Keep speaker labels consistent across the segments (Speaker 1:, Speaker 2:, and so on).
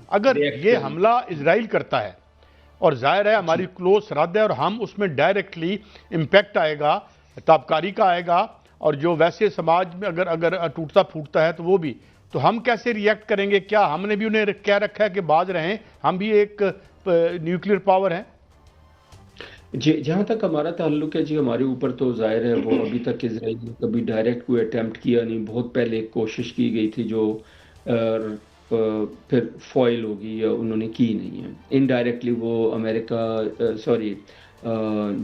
Speaker 1: اگر یہ حملہ اسرائیل کرتا ہے اور ظاہر ہے ہماری کلوز سرحد ہے اور ہم اس میں ڈائریکٹلی امپیکٹ آئے گا، تابکاری کا آئے گا، اور جو ویسے سماج میں اگر ٹوٹتا پھوٹتا ہے تو وہ بھی، تو ہم کیسے ریئیکٹ کریں گے؟ کیا ہم نے بھی انہیں کہہ رکھا ہے کہ باز رہیں، ہم بھی ایک نیوکلیئر پاور ہیں؟
Speaker 2: جی جہاں تک ہمارا تعلق ہے جی، ہمارے اوپر تو ظاہر ہے وہ ابھی تک اسرائیل نے کبھی ڈائریکٹ کوئی اٹیمپٹ کیا نہیں. بہت پہلے ایک کوشش کی گئی تھی جو پھر فوائل ہوگی یا انہوں نے کی نہیں ہے. انڈائریکٹلی وہ امریکہ سوری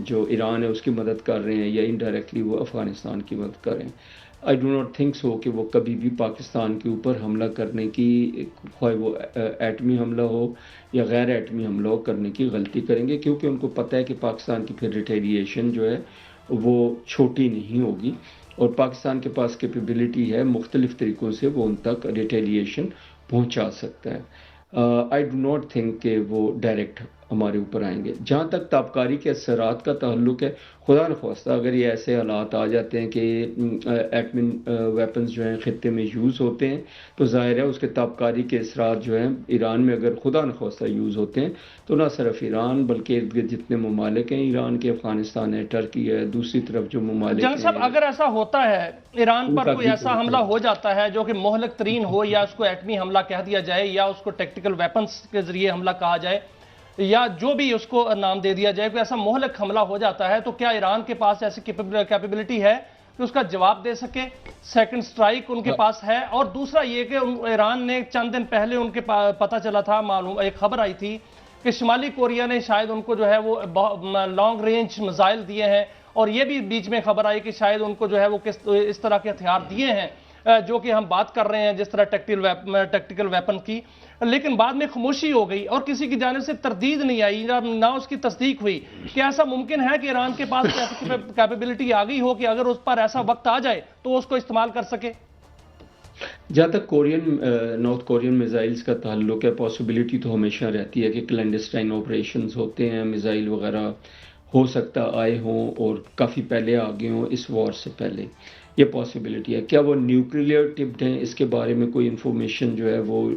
Speaker 2: جو ایران ہے اس کی مدد کر رہے ہیں، یا انڈائریکٹلی وہ افغانستان کی مدد کر رہے ہیں. I do not think so کہ وہ کبھی بھی پاکستان کے اوپر حملہ کرنے کی، خواہ وہ ایٹمی حملہ ہو یا غیر ایٹمی حملہ ہو، کرنے کی غلطی کریں گے، کیونکہ ان کو پتہ ہے کہ پاکستان کی پھر ریٹیلیشن جو ہے وہ چھوٹی نہیں ہوگی، اور پاکستان کے پاس کیپیبلٹی ہے مختلف طریقوں سے وہ ان تک ریٹیلیشن پہنچا سکتا ہے. آئی ڈو ناٹ تھنک کہ وہ ڈائریکٹ ہمارے اوپر آئیں گے. جہاں تک تابکاری کے اثرات کا تعلق ہے، خدا نخواستہ اگر یہ ایسے حالات آ جاتے ہیں کہ ایٹمی ویپنز جو ہیں خطے میں یوز ہوتے ہیں، تو ظاہر ہے اس کے تابکاری کے اثرات جو ہیں ایران میں اگر خدا نخواستہ یوز ہوتے ہیں تو نہ صرف ایران بلکہ ارد گرد جتنے ممالک ہیں، ایران کے، افغانستان ہے، ٹرکی ہے، دوسری طرف جو ممالک
Speaker 3: جنرل صاحب اگر ایسا ہوتا ہے، ایران پر کوئی ایسا حملہ ہو جاتا ہے جو کہ مہلک ترین ہو، یا اس کو ایٹمی حملہ کہہ دیا جائے، یا اس کو ٹیکٹیکل ویپنز کے ذریعے حملہ کہا جائے، یا جو بھی اس کو نام دے دیا جائے، کوئی ایسا مہلک حملہ ہو جاتا ہے، تو کیا ایران کے پاس ایسی کیپیبلٹی ہے کہ اس کا جواب دے سکے؟ سیکنڈ سٹرائک ان کے پاس ہے؟ اور دوسرا یہ کہ ایران نے چند دن پہلے ان کے پتہ چلا تھا، معلوم ایک خبر آئی تھی کہ شمالی کوریا نے شاید ان کو جو ہے وہ لانگ رینج میزائل دیے ہیں، اور یہ بھی بیچ میں خبر آئی کہ شاید ان کو جو ہے وہ اس طرح کے ہتھیار دیے ہیں جو کہ ہم بات کر رہے ہیں جس طرح ٹیکٹیکل ویپن کی. لیکن بعد میں خاموشی ہو گئی اور کسی کی جانب سے تردید نہیں آئی، نہ اس کی تصدیق ہوئی. کیا ایسا ممکن ہے کہ ایران کے پاس ایسی کیپیبلٹی آ گئی ہو کہ اگر اس پر ایسا وقت آ جائے تو اس کو استعمال کر سکے؟
Speaker 2: جہاں تک نارتھ کورین میزائلز کا تعلق ہے، پاسبلٹی تو ہمیشہ رہتی ہے کہ کلینڈسٹائن آپریشنز ہوتے ہیں، میزائل وغیرہ ہو سکتا آئے ہوں اور کافی پہلے آگے ہوں اس وار سے پہلے، یہ پاسبلٹی ہے. کیا وہ نیوکلیئر ٹپڈ ہیں، اس کے بارے میں کوئی انفارمیشن جو ہے وہ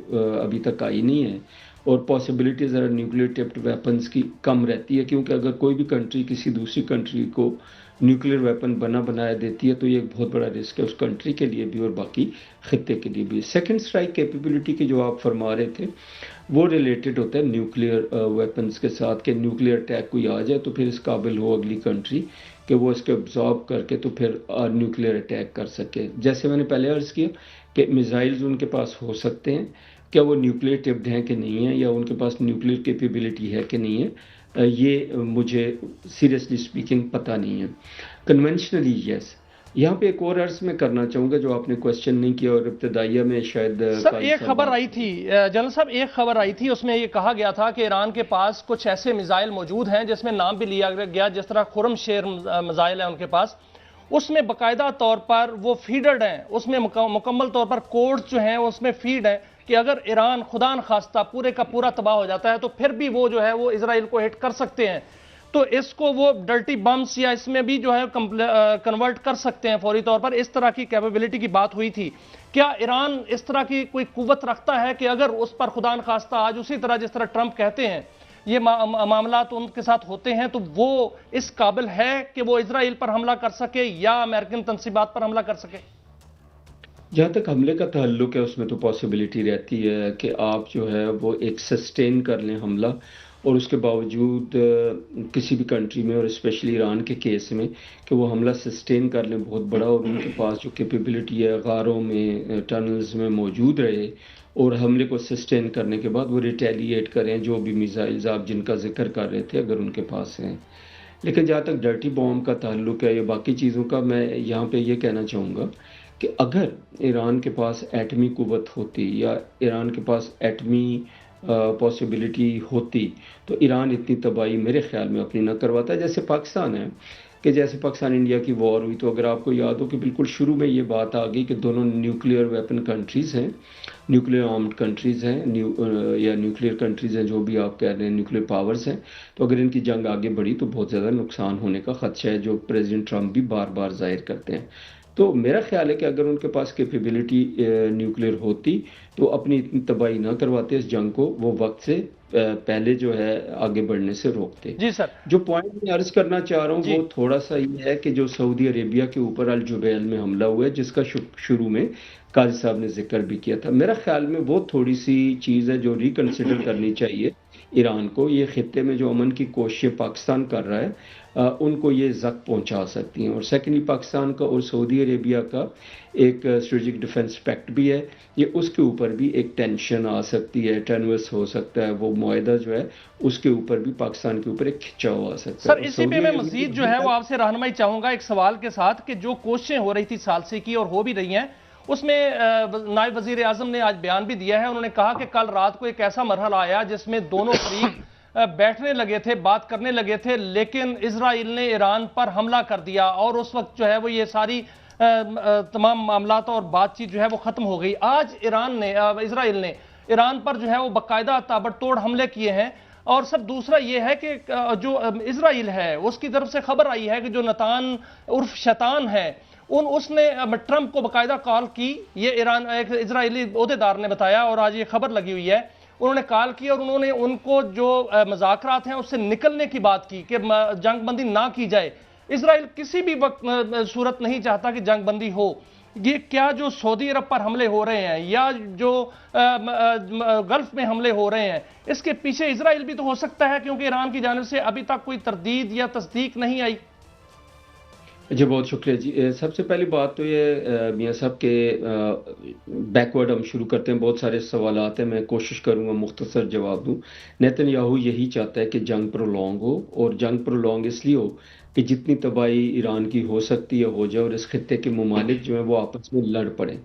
Speaker 2: ابھی تک آئی نہیں ہے، اور پاسبلٹی ذرا نیوکلیئر ٹپڈ ویپنز کی کم رہتی ہے، کیونکہ اگر کوئی بھی کنٹری کسی دوسری کنٹری کو نیوکلیئر ویپن بنایا دیتی ہے تو یہ ایک بہت بڑا رسک ہے اس کنٹری کے لیے بھی اور باقی خطے کے لیے بھی. سیکنڈ سٹرائک کیپیبلٹی کی جو آپ فرما رہے تھے وہ ریلیٹڈ ہوتا ہے نیوکلیئر ویپنز کے ساتھ، کہ نیوکلیئر اٹیک کوئی آ جائے تو پھر اس قابل ہو اگلی کنٹری کہ وہ اس کے ابزارب کر کے تو پھر نیوکلیئر اٹیک کر سکے. جیسے میں نے پہلے عرض کیا کہ میزائلز ان کے پاس ہو سکتے ہیں، کیا وہ نیوکلیئر ٹپڈ ہیں کہ نہیں ہیں، یا ان کے پاس نیوکلیئر کیپیبلٹی ہے کہ نہیں ہے، یہ مجھے سیریسلی سپیکنگ پتہ نہیں ہے. کنونشنلی یس. یہاں پہ ایک اور عرض میں کرنا چاہوں گا جو آپ نے کوشچن نہیں کیا اور ابتدائیہ میں شاید
Speaker 3: سر ایک خبر آئی تھی جنرل صاحب، ایک خبر آئی تھی، اس میں یہ کہا گیا تھا کہ ایران کے پاس کچھ ایسے میزائل موجود ہیں جس میں نام بھی لیا گیا، جس طرح خرم شیر میزائل ہے ان کے پاس، اس میں باقاعدہ طور پر وہ فیڈرڈ ہیں، اس میں مکمل طور پر کوڈز جو ہیں اس میں فیڈ ہیں کہ اگر ایران خدا نخواستہ پورے کا پورا تباہ ہو جاتا ہے تو پھر بھی وہ جو ہے وہ اسرائیل کو ہٹ کر سکتے ہیں. تو اس کو وہ ڈرٹی بمس یا اس میں بھی جو ہے کنورٹ کر سکتے ہیں فوری طور پر. اس طرح کی کیپیبلٹی کی بات ہوئی تھی. کیا ایران اس طرح کی کوئی قوت رکھتا ہے کہ اگر اس پر خدا نخواستہ آج اسی طرح جس طرح ٹرمپ کہتے ہیں یہ معاملات ان کے ساتھ ہوتے ہیں تو وہ اس قابل ہے کہ وہ اسرائیل پر حملہ کر سکے یا امریکن تنصیبات پر حملہ کر سکے؟
Speaker 2: جہاں تک حملے کا تعلق ہے اس میں تو پاسبلٹی رہتی ہے کہ آپ جو ہے وہ ایک سسٹین کر لیں حملہ، اور اس کے باوجود کسی بھی کنٹری میں اور اسپیشلی ایران کے کیس میں کہ وہ حملہ سسٹین کر لیں بہت بڑا، اور ان کے پاس جو کیپیبلٹی ہے غاروں میں، ٹنلز میں موجود رہے، اور حملے کو سسٹین کرنے کے بعد وہ ریٹیلیٹ کریں جو بھی میزائلز آپ جن کا ذکر کر رہے تھے اگر ان کے پاس ہیں. لیکن جہاں تک ڈرٹی بوم کا تعلق ہے یا باقی چیزوں کا، میں یہاں پہ یہ کہنا چاہوں گا کہ اگر ایران کے پاس ایٹمی قوت ہوتی یا ایران کے پاس ایٹمی پاسبلٹی ہوتی تو ایران اتنی تباہی میرے خیال میں اپنی نہ کرواتا. جیسے پاکستان ہے کہ جیسے پاکستان انڈیا کی وار ہوئی تو اگر آپ کو یاد ہو کہ بالکل شروع میں یہ بات آ گئی کہ دونوں نیوکلیئر ویپن کنٹریز ہیں، نیوکلیئر آرمڈ کنٹریز ہیں، یا نیوکلیئر کنٹریز ہیں، جو بھی آپ کہہ رہے ہیں نیوکلیئر پاورز ہیں، تو اگر ان کی جنگ آگے بڑھی تو بہت زیادہ نقصان ہونے کا خدشہ ہے جو پریزیڈنٹ ٹرمپ بھی بار بار ظاہر کرتے ہیں. تو میرا خیال ہے کہ اگر ان کے پاس کیپیبلٹی نیوکلیئر ہوتی تو اپنی اتنی تباہی نہ کرواتے اس جنگ کو، وہ وقت سے پہلے جو ہے آگے بڑھنے سے روکتے۔
Speaker 3: جی سر
Speaker 2: جو پوائنٹ میں عرض کرنا چاہ رہا ہوں
Speaker 3: جی
Speaker 2: وہ تھوڑا سا یہ ہے کہ جو سعودی عربیہ کے اوپر الجبیل میں حملہ ہوا ہے، جس کا شروع میں قاضی صاحب نے ذکر بھی کیا تھا، میرا خیال میں وہ تھوڑی سی چیز ہے جو ریکنسیڈر کرنی چاہیے ایران کو۔ یہ خطے میں جو امن کی کوششیں پاکستان کر رہا ہے ان کو یہ زخم پہنچا سکتی ہیں۔ اور سیکنڈلی پاکستان کا اور سعودی عربیہ کا ایک اسٹریٹجک ڈیفنس پیکٹ بھی ہے، یہ اس کے اوپر بھی ایک ٹینشن آ سکتی ہے، ٹینوس ہو سکتا ہے، وہ معاہدہ جو ہے اس کے اوپر بھی پاکستان کے اوپر ایک کھچاؤ آ سکتا ہے۔
Speaker 3: سر اسی پہ میں مزید جو ہے وہ آپ سے رہنمائی چاہوں گا ایک سوال کے ساتھ کہ جو کوششیں ہو رہی تھی ثالثی کی اور ہو بھی رہی ہیں، اس میں نائب وزیر اعظم نے آج بیان بھی دیا ہے، انہوں نے کہا کہ کل رات کو ایک ایسا مرحلہ آیا جس میں دونوں فریق بیٹھنے لگے تھے، بات کرنے لگے تھے، لیکن اسرائیل نے ایران پر حملہ کر دیا اور اس وقت جو ہے وہ یہ ساری تمام معاملات اور بات چیت جو ہے وہ ختم ہو گئی۔ آج اسرائیل نے ایران پر جو ہے وہ باقاعدہ تابڑ توڑ حملے کیے ہیں، اور سب دوسرا یہ ہے کہ جو اسرائیل ہے اس کی طرف سے خبر آئی ہے کہ جو نتان عرف شیطان ہے اس نے ٹرمپ کو باقاعدہ کال کی، یہ ایران ایک اسرائیلی عہدیدار نے بتایا اور آج یہ خبر لگی ہوئی ہے، انہوں نے کال کی اور انہوں نے ان کو جو مذاکرات ہیں اس سے نکلنے کی بات کی کہ جنگ بندی نہ کی جائے۔ اسرائیل کسی بھی وقت صورت نہیں چاہتا کہ جنگ بندی ہو۔ یہ کیا جو سعودی عرب پر حملے ہو رہے ہیں یا جو گلف میں حملے ہو رہے ہیں، اس کے پیچھے اسرائیل بھی تو ہو سکتا ہے، کیونکہ ایران کی جانب سے ابھی تک کوئی تردید یا تصدیق نہیں آئی؟
Speaker 2: جی بہت شکریہ جی۔ سب سے پہلی بات تو یہ میاں صاحب کے بیکورڈ ہم شروع کرتے ہیں، بہت سارے سوالات ہیں، میں کوشش کروں گا مختصر جواب دوں۔ نیتن یاہو یہی چاہتا ہے کہ جنگ پرولونگ ہو، اور جنگ پرولونگ اس لیے ہو کہ جتنی تباہی ایران کی ہو سکتی ہے ہو جائے، اور اس خطے کے ممالک جو ہیں وہ آپس میں لڑ پڑیں۔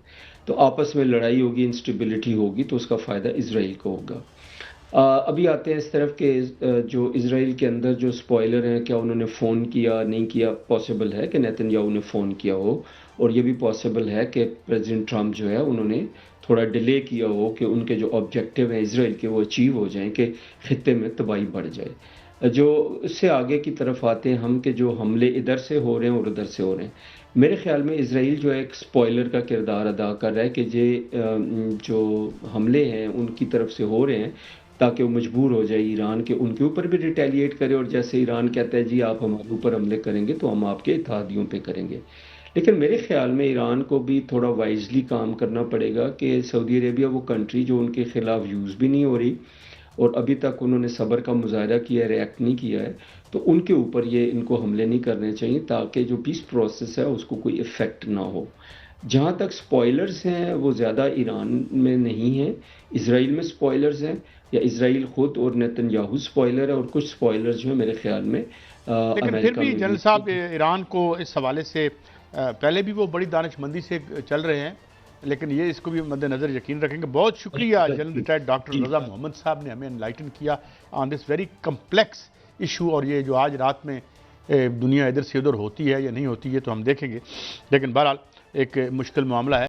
Speaker 2: تو آپس میں لڑائی ہوگی، انسٹیبلٹی ہوگی، تو اس کا فائدہ اسرائیل کو ہوگا۔ ابھی آتے ہیں اس طرف کہ جو اسرائیل کے اندر جو سپوائلر ہیں، کیا انہوں نے فون کیا نہیں کیا؟ پاسبل ہے کہ نیتن یاہو نے فون کیا ہو، اور یہ بھی پاسبل ہے کہ پریزیڈنٹ ٹرمپ جو ہے انہوں نے تھوڑا ڈیلے کیا ہو کہ ان کے جو آبجیکٹیو ہیں اسرائیل کے وہ اچیو ہو جائیں، کہ خطے میں تباہی بڑھ جائے۔ جو اس سے آگے کی طرف آتے ہیں ہم کہ جو حملے ادھر سے ہو رہے ہیں اور ادھر سے ہو رہے ہیں، میرے خیال میں اسرائیل جو ہے ایک سپوائلر کا کردار ادا کر رہا ہے کہ جو حملے ہیں ان کی طرف سے ہو رہے ہیں تاکہ وہ مجبور ہو جائے ایران کے ان کے اوپر بھی ریٹیلیٹ کرے، اور جیسے ایران کہتا ہے جی آپ ہمارے اوپر حملے کریں گے تو ہم آپ کے اتحادیوں پہ کریں گے۔ لیکن میرے خیال میں ایران کو بھی تھوڑا وائزلی کام کرنا پڑے گا کہ سعودی عربیہ وہ کنٹری جو ان کے خلاف یوز بھی نہیں ہو رہی اور ابھی تک انہوں نے صبر کا مظاہرہ کیا ہے، ریئیکٹ نہیں کیا ہے، تو ان کے اوپر یہ ان کو حملے نہیں کرنے چاہیے تاکہ جو پیس پروسیس ہے اس کو کوئی ایفیکٹ نہ ہو۔ جہاں تک سپوائلرز ہیں وہ زیادہ ایران میں نہیں ہیں، اسرائیل میں سپوائلرز ہیں، یا اسرائیل خود اور نیتن یاہو سپوائلر ہے، اور کچھ سپوائلرز جو ہیں میرے خیال میں
Speaker 1: لیکن پھر بھی جنرل صاحب ایران کو اس حوالے سے پہلے بھی وہ بڑی دانش مندی سے چل رہے ہیں، لیکن یہ اس کو بھی مد نظر یقین رکھیں گے۔ بہت شکریہ جنرل ریٹائرڈ ڈاکٹر رضا محمد صاحب نے ہمیں انلائٹن کیا آن دس ویری کمپلیکس ایشو، اور یہ جو آج رات میں دنیا ادھر سے ادھر ہوتی ہے یا نہیں ہوتی ہے تو ہم دیکھیں گے، لیکن بہرحال ایک مشکل معاملہ ہے۔